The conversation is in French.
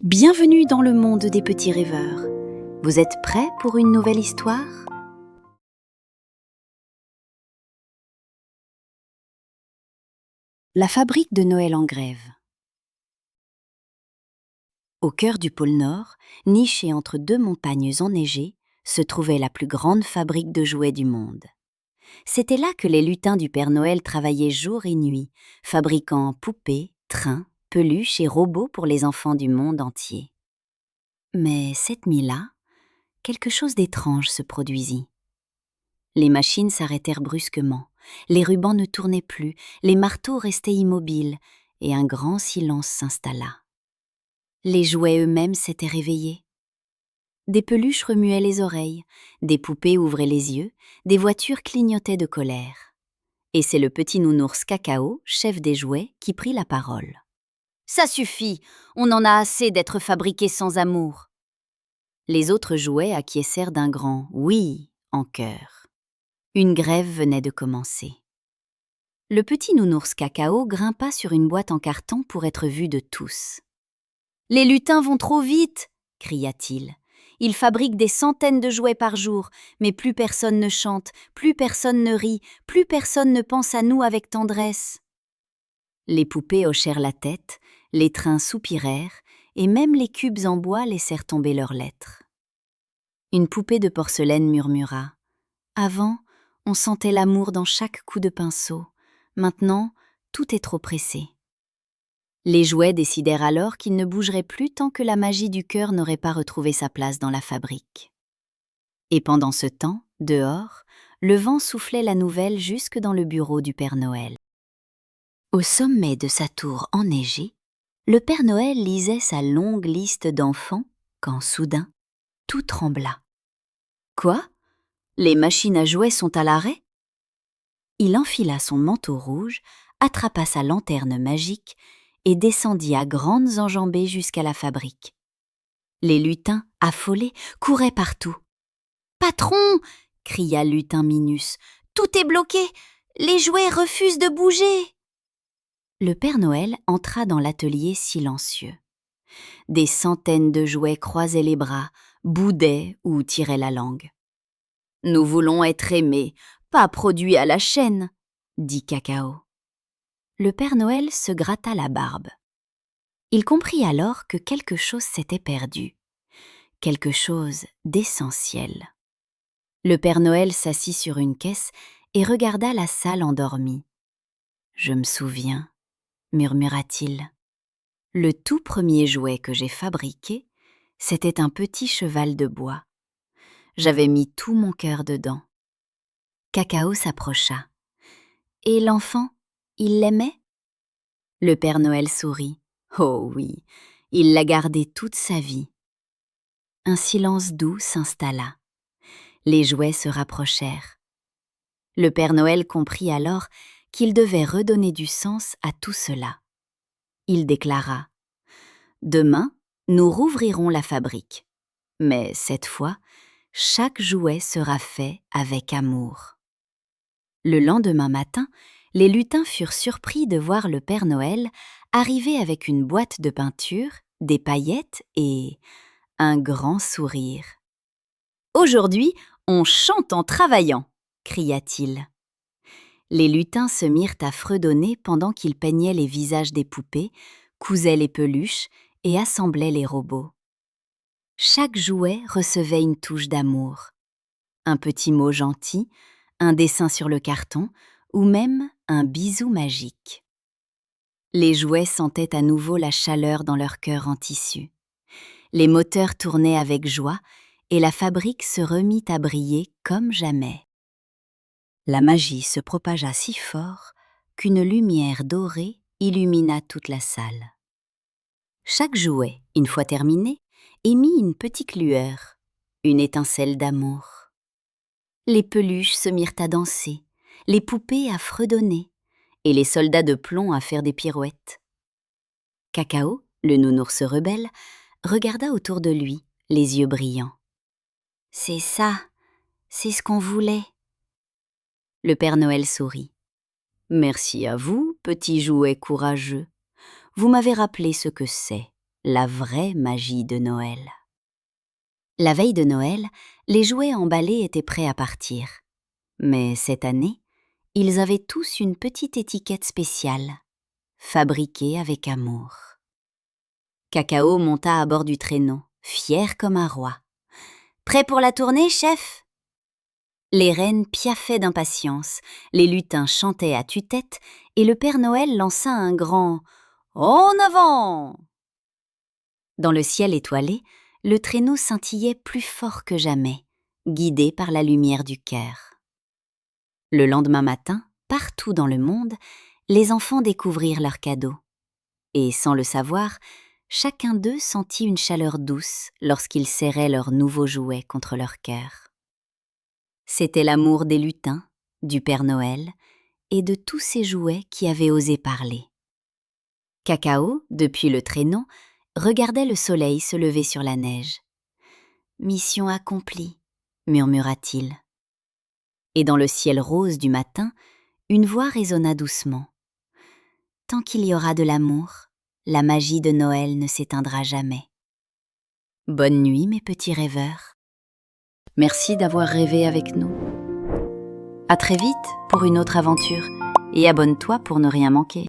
Bienvenue dans le monde des petits rêveurs. Vous êtes prêts pour une nouvelle histoire? La fabrique de Noël en grève. Au cœur du pôle Nord, nichée entre deux montagnes enneigées, se trouvait la plus grande fabrique de jouets du monde. C'était là que les lutins du Père Noël travaillaient jour et nuit, fabriquant poupées, trains, peluches et robots pour les enfants du monde entier. Mais cette nuit-là, quelque chose d'étrange se produisit. Les machines s'arrêtèrent brusquement, les rubans ne tournaient plus, les marteaux restaient immobiles, et un grand silence s'installa. Les jouets eux-mêmes s'étaient réveillés. Des peluches remuaient les oreilles, des poupées ouvraient les yeux, des voitures clignotaient de colère. Et c'est le petit nounours Cacao, chef des jouets, qui prit la parole. « Ça suffit, on en a assez d'être fabriqués sans amour. » Les autres jouets acquiescèrent d'un grand « oui » en chœur. Une grève venait de commencer. Le petit nounours Cacao grimpa sur une boîte en carton pour être vu de tous. « Les lutins vont trop vite !» cria-t-il. « Ils fabriquent des centaines de jouets par jour, mais plus personne ne chante, plus personne ne rit, plus personne ne pense à nous avec tendresse. » Les poupées hochèrent la tête, les trains soupirèrent, et même les cubes en bois laissèrent tomber leurs lettres. Une poupée de porcelaine murmura. « Avant, on sentait l'amour dans chaque coup de pinceau. Maintenant, tout est trop pressé. » Les jouets décidèrent alors qu'ils ne bougeraient plus tant que la magie du cœur n'aurait pas retrouvé sa place dans la fabrique. Et pendant ce temps, dehors, le vent soufflait la nouvelle jusque dans le bureau du Père Noël. Au sommet de sa tour enneigée, le Père Noël lisait sa longue liste d'enfants quand soudain, tout trembla. « Quoi ? Les machines à jouets sont à l'arrêt ?» Il enfila son manteau rouge, attrapa sa lanterne magique et descendit à grandes enjambées jusqu'à la fabrique. Les lutins, affolés, couraient partout. « Patron !» cria Lutin Minus. « Tout est bloqué! Les jouets refusent de bouger !» Le Père Noël entra dans l'atelier silencieux. Des centaines de jouets croisaient les bras, boudaient ou tiraient la langue. « Nous voulons être aimés, pas produits à la chaîne !» dit Cacao. Le Père Noël se gratta la barbe. Il comprit alors que quelque chose s'était perdu, quelque chose d'essentiel. Le Père Noël s'assit sur une caisse et regarda la salle endormie. « Je me souviens, » murmura-t-il. « Le tout premier jouet que j'ai fabriqué, c'était un petit cheval de bois. J'avais mis tout mon cœur dedans. » Cacao s'approcha. « Et l'enfant, il l'aimait ?» Le Père Noël sourit. « Oh oui, il l'a gardé toute sa vie. » Un silence doux s'installa. Les jouets se rapprochèrent. Le Père Noël comprit alors qu'il devait redonner du sens à tout cela. Il déclara « Demain, nous rouvrirons la fabrique. Mais cette fois, chaque jouet sera fait avec amour. » Le lendemain matin, les lutins furent surpris de voir le Père Noël arriver avec une boîte de peinture, des paillettes et un grand sourire. « Aujourd'hui, on chante en travaillant !» cria-t-il. Les lutins se mirent à fredonner pendant qu'ils peignaient les visages des poupées, cousaient les peluches et assemblaient les robots. Chaque jouet recevait une touche d'amour. Un petit mot gentil, un dessin sur le carton ou même un bisou magique. Les jouets sentaient à nouveau la chaleur dans leur cœur en tissu. Les moteurs tournaient avec joie et la fabrique se remit à briller comme jamais. La magie se propagea si fort qu'une lumière dorée illumina toute la salle. Chaque jouet, une fois terminé, émit une petite lueur, une étincelle d'amour. Les peluches se mirent à danser, les poupées à fredonner, et les soldats de plomb à faire des pirouettes. Cacao, le nounours rebelle, regarda autour de lui, les yeux brillants. « C'est ça, c'est ce qu'on voulait. » Le Père Noël sourit. « Merci à vous, petit jouet courageux. Vous m'avez rappelé ce que c'est, la vraie magie de Noël. La veille de Noël, les jouets emballés étaient prêts à partir. Mais cette année, ils avaient tous une petite étiquette spéciale, fabriquée avec amour. Cacao monta à bord du traîneau, fier comme un roi. « Prêt pour la tournée, chef ?» Les rennes piaffaient d'impatience, les lutins chantaient à tue-tête et le Père Noël lança un grand « En avant !» Dans le ciel étoilé, le traîneau scintillait plus fort que jamais, guidé par la lumière du cœur. Le lendemain matin, partout dans le monde, les enfants découvrirent leurs cadeaux. Et sans le savoir, chacun d'eux sentit une chaleur douce lorsqu'ils serraient leurs nouveaux jouets contre leur cœur. C'était l'amour des lutins, du Père Noël et de tous ces jouets qui avaient osé parler. Cacao, depuis le traîneau, regardait le soleil se lever sur la neige. « Mission accomplie », murmura-t-il. Et dans le ciel rose du matin, une voix résonna doucement. « Tant qu'il y aura de l'amour, la magie de Noël ne s'éteindra jamais. » Bonne nuit, mes petits rêveurs. Merci d'avoir rêvé avec nous. À très vite pour une autre aventure et abonne-toi pour ne rien manquer.